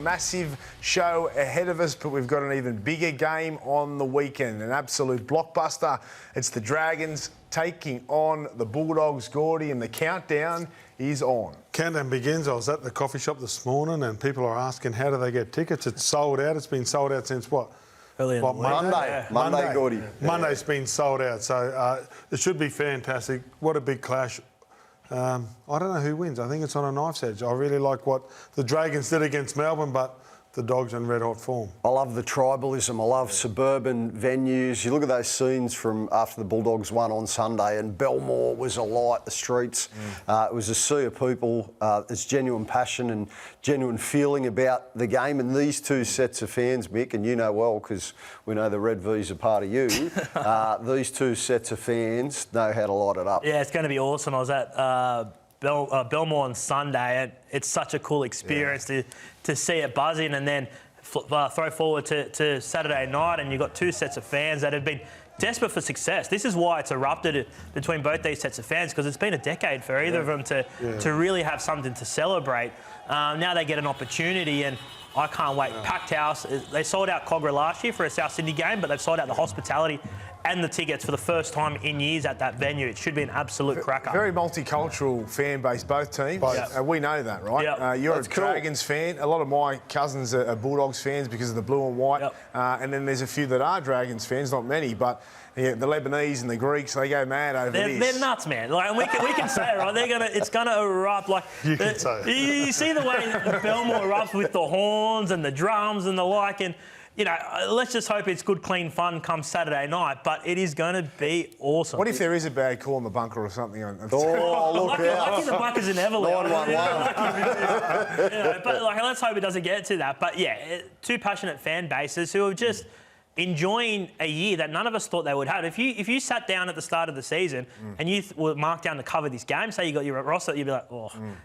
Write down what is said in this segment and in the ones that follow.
Massive show ahead of us, but we've got an even bigger game on the weekend. An absolute blockbuster. It's the Dragons taking on the Bulldogs, Gordy, and the countdown is on. Countdown begins. I was at the coffee shop this morning and people are asking how do they get tickets. It's sold out. It's been sold out since what? Monday, Gordy. Monday's been sold out, so it should be fantastic. What a big clash. I don't know who wins. I think it's on a knife's edge. I really like what the Dragons did against Melbourne, but the Dogs in red-hot form. I love the tribalism. I love suburban venues. You look at those scenes from after the Bulldogs won on Sunday and Belmore was alight, the streets. It was a sea of people. There's genuine passion and genuine feeling about the game. And these two sets of fans, Mick, and you know well because we know the Red V's are part of you, these two sets of fans know how to light it up. Yeah, it's going to be awesome. I was at Belmore on Sunday, and it's such a cool experience to see it buzzing, and then throw forward to Saturday night, and you've got two sets of fans that have been desperate for success. This is why it's erupted between both these sets of fans, because it's been a decade for either of them to really have something to celebrate. Now they get an opportunity, and I can't wait. Packed house. They sold out Cogra last year for a South Sydney game, but they've sold out the hospitality and the tickets for the first time in years at that venue. It should be an absolute cracker. Very multicultural fan base, both teams. We know that, right? You're That's a Dragons fan. A lot of my cousins are Bulldogs fans because of the blue and white. And then there's a few that are Dragons fans, not many, but the Lebanese and the Greeks, they go mad over this. They're nuts, man. Like, we can say it, right? It's gonna erupt. Like you can say it. You see the way Belmore erupts with the horns and the drums and the like, and you know, let's just hope it's good, clean fun come Saturday night, but it is going to be awesome. What if there is a bad call in the bunker or something? Look out. Lucky the bunkers in Everly. 911. But let's hope it doesn't get to that. But yeah, two passionate fan bases who are just enjoying a year that none of us thought they would have. If you sat down at the start of the season and you were marked down to cover this game, say you got your roster, you'd be like,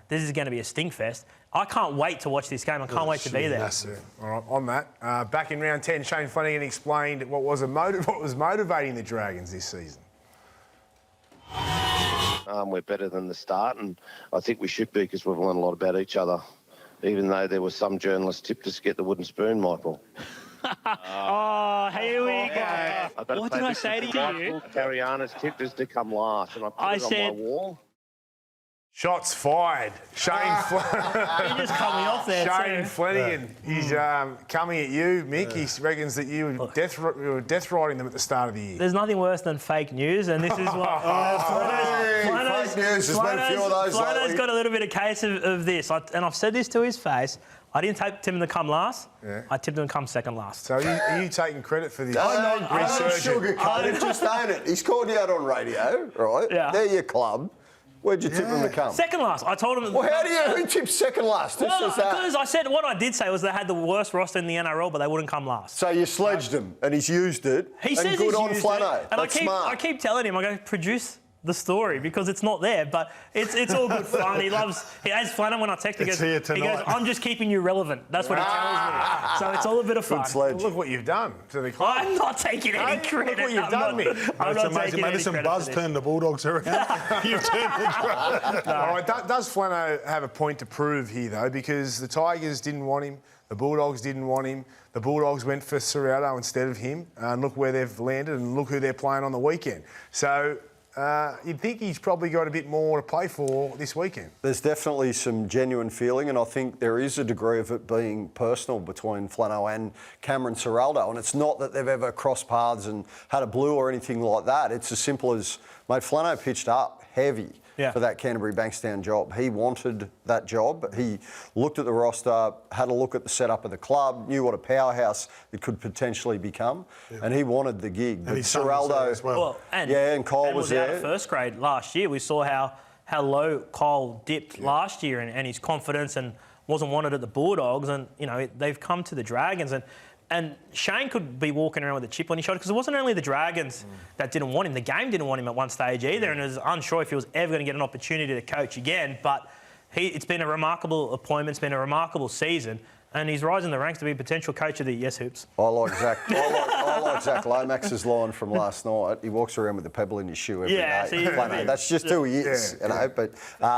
this is going to be a stinkfest. I can't wait to watch this game. I can't wait to be there. Massive. All right, on that, back in round 10, Shane Flanno explained what was motivating the Dragons this season. We're better than the start, and I think we should be because we've learned a lot about each other, even though there was some journalists tipped us to get the wooden spoon, Michael. Oh, here we go. What did I say to you? Cariana's tipped us to come last, and I put it on my wall. Shots fired. Shane Flanno. You're just coming off there Shane too. Flanagan. He's coming at you, Mick. He reckons that you were death riding them at the start of the year. There's nothing worse than fake news, and this is what... Fake news. There's been a few of those Flanno's got a little bit of case of this, and I've said this to his face. I didn't tip him to come last. I tipped him to come second last. So are you taking credit for this? Don't sugarcoat it, just own it. He's called you out on radio, right? Yeah. They're your club. Where'd you tip him to come? Second last. I told him... Well, who tipped second last? Because I said what I did say was they had the worst roster in the NRL, but they wouldn't come last. So you sledged him, and he's used it. He says good he's on used Flanno. it. And I keep telling him, I go, produce the story because it's not there, but it's all good fun. As Flanno, when I text, he goes, I'm just keeping you relevant. That's what he tells me. So it's all a bit of fun. Good sledge. Look what you've done to the club. I'm not taking any credit. Look what you've done, Mick. I'm It's not amazing, taking mate. any Listen, credit Buzz for turned the Bulldogs around. You've turned the Dragons. All right, does Flanno have a point to prove here, though? Because the Tigers didn't want him, the Bulldogs didn't want him, the Bulldogs went for Serrato instead of him, and look where they've landed and look who they're playing on the weekend. So... you'd think he's probably got a bit more to play for this weekend. There's definitely some genuine feeling, and I think there is a degree of it being personal between Flanno and Cameron Serraldo. And it's not that they've ever crossed paths and had a blue or anything like that. It's as simple as, mate, Flanno pitched up heavy for that Canterbury Bankstown job. He wanted that job. He looked at the roster, had a look at the setup of the club, knew what a powerhouse it could potentially become, and he wanted the gig. And but his son was there as well. And Cole was there. Out of first grade last year. We saw how low Cole dipped last year and his confidence and wasn't wanted at the Bulldogs, and you know they've come to the Dragons and Shane could be walking around with a chip on his shoulder because it wasn't only the Dragons that didn't want him. The game didn't want him at one stage either, and was unsure if he was ever going to get an opportunity to coach again. But it's been a remarkable appointment. It's been a remarkable season. And he's rising the ranks to be a potential coach of the Yes Hoops. I like Zach Lomax's line from last night. He walks around with a pebble in his shoe every day. So that's just who he is, you know. But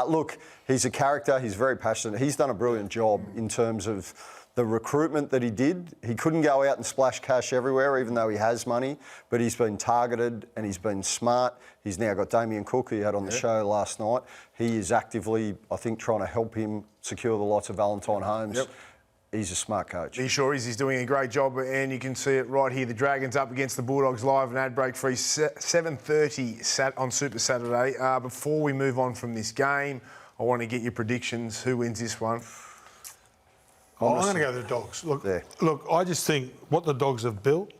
look, he's a character. He's very passionate. He's done a brilliant job in terms of the recruitment that he did. He couldn't go out and splash cash everywhere, even though he has money, but he's been targeted and he's been smart. He's now got Damien Cook, who he had on the show last night. He is actively, I think, trying to help him secure the lots of Valentine Holmes. Yep. He's a smart coach. He sure is. He's doing a great job, and you can see it right here. The Dragons up against the Bulldogs live and ad break free 7:30 on Super Saturday. Before we move on from this game, I want to get your predictions. Who wins this one? I'm going to go the Dogs. Look, Yeah. look, I just think what the Dogs have built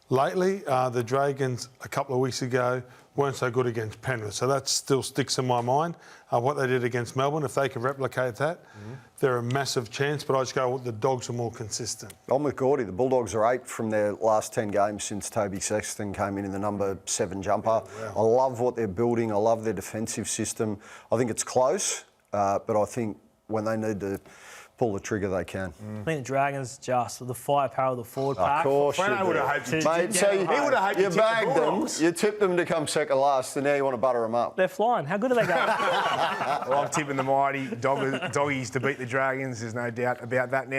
lately, the Dragons a couple of weeks ago weren't so good against Penrith, so that still sticks in my mind. What they did against Melbourne, if they can replicate that, they're a massive chance, but I just go, the Dogs are more consistent. I'm with Gordy. The Bulldogs are 8 from their last 10 games since Toby Sexton came in the number 7 jumper. I love what they're building. I love their defensive system. I think it's close, but I think when they need to pull the trigger, they can. I think the Dragons just with the firepower of the forward pack. Of course Flanno you would do. have hoped Mate, so he would have hoped you to tip bagged the them, Bulldogs. you tipped them to come second last, and now you want to butter them up. They're flying. How good are they going? Well, I'm tipping the mighty Doggies to beat the Dragons. There's no doubt about that now.